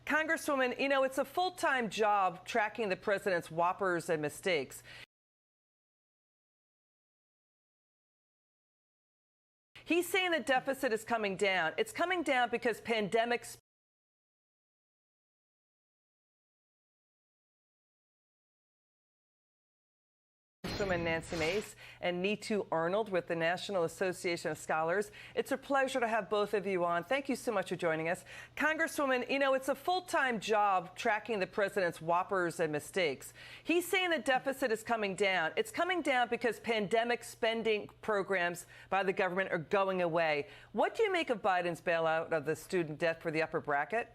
Congresswoman, you know, it's a full-time job tracking the president's whoppers and mistakes. He's saying the deficit is coming down. It's coming down because pandemics. Congresswoman Nancy Mace and Neetu Arnold with the National Association of Scholars. It's a pleasure to have both of you on. Thank you so much for joining us. Congresswoman, you know, it's a full-time job tracking the president's whoppers and mistakes. He's saying the deficit is coming down. It's coming down because pandemic spending programs by the government are going away. What do you make of Biden's bailout of the student debt for the upper bracket?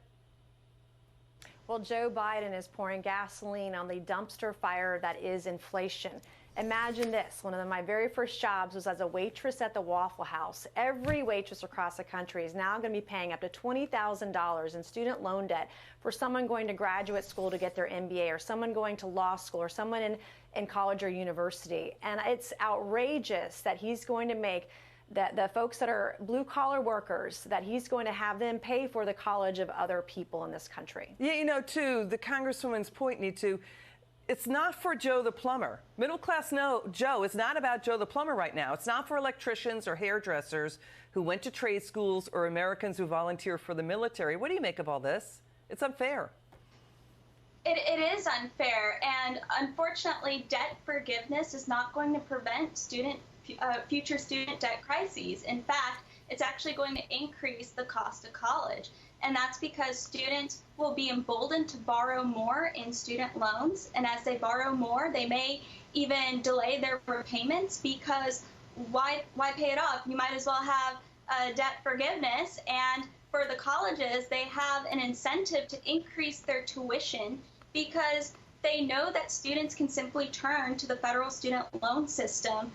Well, Joe Biden is pouring gasoline on the dumpster fire that is inflation. Imagine this. One of my very first jobs was as a waitress at the Waffle House. Every waitress across the country is now going to be paying up to $20,000 in student loan debt for someone going to graduate school to get their MBA, or someone going to law school, or someone in college or university. And it's outrageous that he's going to make the folks that are blue-collar workers, that he's going to have them pay for the college of other people in this country. Yeah, you know, too, the Congresswoman's point, Neetu, it's not for Joe the plumber. Middle-class Joe, it's not about Joe the plumber right now. It's not for electricians or hairdressers who went to trade schools or Americans who volunteer for the military. What do you make of all this? It's unfair. It is unfair, and unfortunately, debt forgiveness is not going to prevent future student debt crises. In fact, it's actually going to increase the cost of college. And that's because students will be emboldened to borrow more in student loans. And as they borrow more, they may even delay their repayments, because why pay it off? You might as well have debt forgiveness. And for the colleges, they have an incentive to increase their tuition, because they know that students can simply turn to the federal student loan system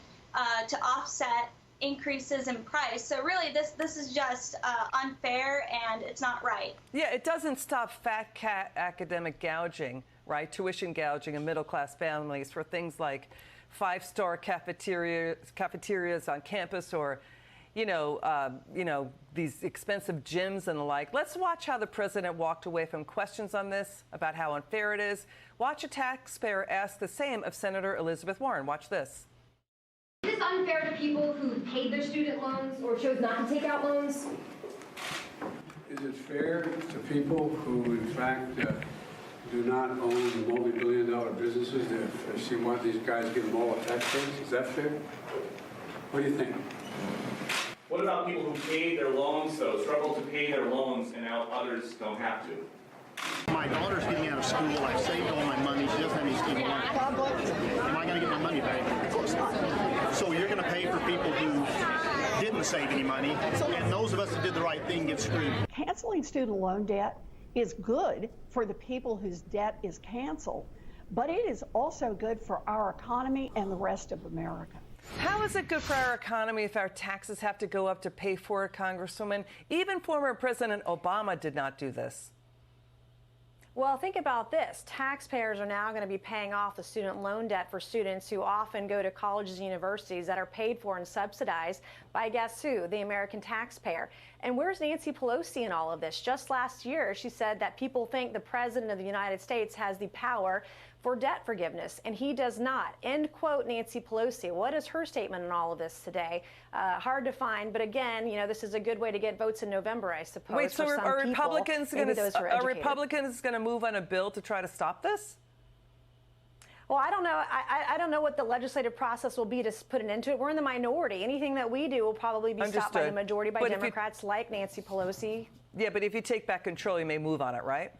to offset increases in price. So really, this is just unfair, and it's not right. Yeah, it doesn't stop fat cat academic gouging, right? Tuition gouging in middle-class families for things like five-star cafeterias on campus, or you know, these expensive gyms and the like. Let's watch how the president walked away from questions on this, about how unfair it is. Watch a taxpayer ask the same of Senator Elizabeth Warren. Watch this. Is this unfair to people who paid their student loans or chose not to take out loans? Is it fair to people who, in fact, do not own multi-billion-dollar businesses? If she wants these guys to give them all a tax breaks, is that fair? What do you think? What about people who paid their loans, though, struggle to pay their loans, and now others don't have to? My daughter's getting out of school. I've saved all my money. She doesn't have any student loans. Am I going to get my money back? Of course not. So you're going to pay for people who didn't save any money, and those of us that did the right thing get screwed. Canceling student loan debt is good for the people whose debt is canceled, but it is also good for our economy and the rest of America. How is it good for our economy if our taxes have to go up to pay for it, Congresswoman? Even former President Obama did not do this. Well, think about this. Taxpayers are now going to be paying off the student loan debt for students who often go to colleges and universities that are paid for and subsidized by, guess who? The American taxpayer. And where's Nancy Pelosi in all of this? Just last year, she said that people think the President of the United States has the power for debt forgiveness, and he does not. End quote, Nancy Pelosi. What is her statement on all of this today? Hard to find, but again, you know, this is a good way to get votes in November, I suppose. Wait, so are Republicans going to move on a bill to try to stop this? Well, I don't know. I don't know what the legislative process will be to put an end to it. We're in the minority. Anything that we do will probably be stopped by the majority, by Democrats like Nancy Pelosi. Yeah, but if you take back control, you may move on it, right?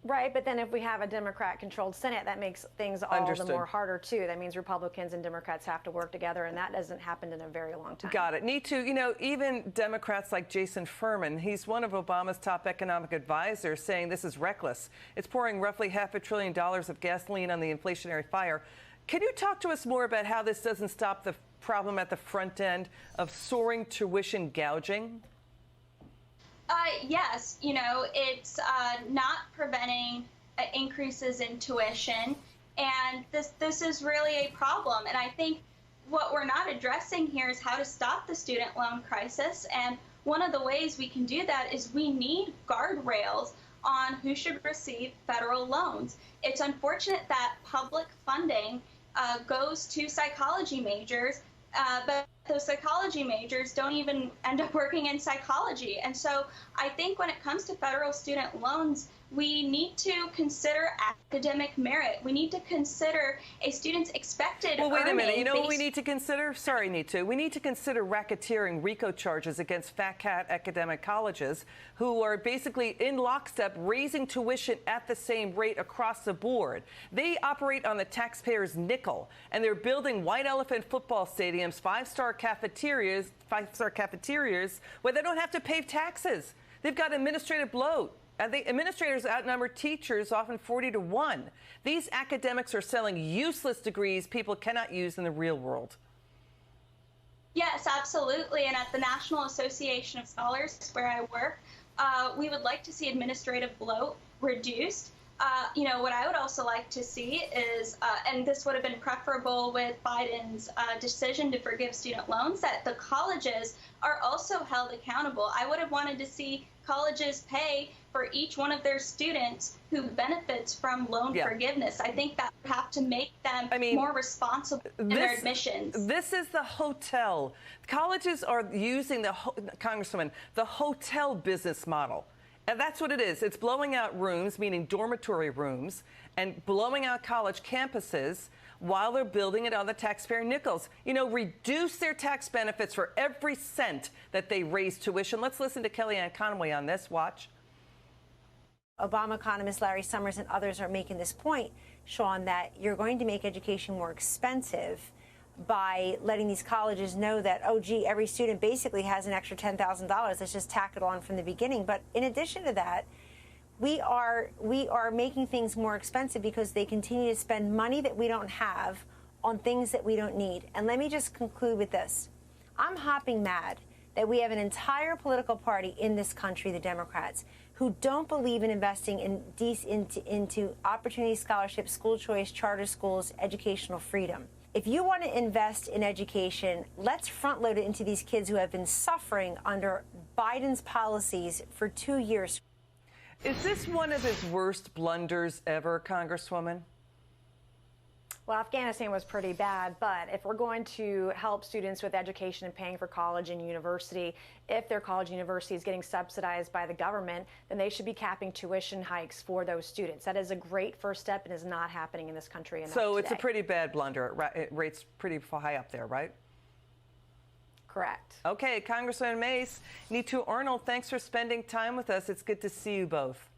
Right, but then if we have a Democrat-controlled Senate, that makes things all the more harder, too. That means Republicans and Democrats have to work together, and that hasn't happened in a very long time. Got it. Neetu, you know, even Democrats like Jason Furman, he's one of Obama's top economic advisors, saying this is reckless. It's pouring roughly $500 billion of gasoline on the inflationary fire. Can you talk to us more about how this doesn't stop the problem at the front end of soaring tuition gouging? Yes, you know, it's not preventing increases in tuition, and this is really a problem. And I think what we're not addressing here is how to stop the student loan crisis. And one of the ways we can do that is we need guardrails on who should receive federal loans. It's unfortunate that public funding goes to psychology majors, but those psychology majors don't even end up working in psychology. And so I think when it comes to federal student loans, we need to consider academic merit. We need to consider a student's expected Well, wait a minute. You know what we based- need to consider? Sorry, Neetu. We need to consider racketeering RICO charges against fat cat academic colleges who are basically in lockstep raising tuition at the same rate across the board. They operate on the taxpayer's nickel, and they're building white elephant football stadiums, five-star cafeterias where they don't have to pay taxes. They've got administrative bloat. The administrators outnumber teachers, often 40-1. These academics are selling useless degrees people cannot use in the real world. Yes, absolutely. And at the National Association of Scholars, where I work, we would like to see administrative bloat reduced. You know, what I would also like to see is, and this would have been preferable with Biden's decision to forgive student loans, that the colleges are also held accountable. I would have wanted to see colleges pay for each one of their students who benefits from loan forgiveness. I think that would have to make them more responsible in their admissions. This is the hotel. Colleges are using Congresswoman, the hotel business model. And that's what it is. It's blowing out rooms, meaning dormitory rooms, and blowing out college campuses while they're building it on the taxpayer nickels. You know, reduce their tax benefits for every cent that they raise tuition. Let's listen to Kellyanne Conway on this. Watch. Obama economist Larry Summers and others are making this point, Sean, that you're going to make education more expensive by letting these colleges know that, oh, gee, every student basically has an extra $10,000. Let's just tack it on from the beginning. But in addition to that, we are making things more expensive because they continue to spend money that we don't have on things that we don't need. And let me just conclude with this. I'm hopping mad that we have an entire political party in this country, the Democrats, who don't believe in investing into opportunity scholarships, school choice, charter schools, educational freedom. If you want to invest in education, let's front load it into these kids who have been suffering under Biden's policies for 2 years. Is this one of his worst blunders ever, Congresswoman? Well, Afghanistan was pretty bad, but if we're going to help students with education and paying for college and university, if their college and university is getting subsidized by the government, then they should be capping tuition hikes for those students. That is a great first step and is not happening in this country enough So today. it's a pretty bad blunder. It rates pretty high up there, right? Correct. Okay, Congressman Mace, Neetu Arnold, thanks for spending time with us. It's good to see you both.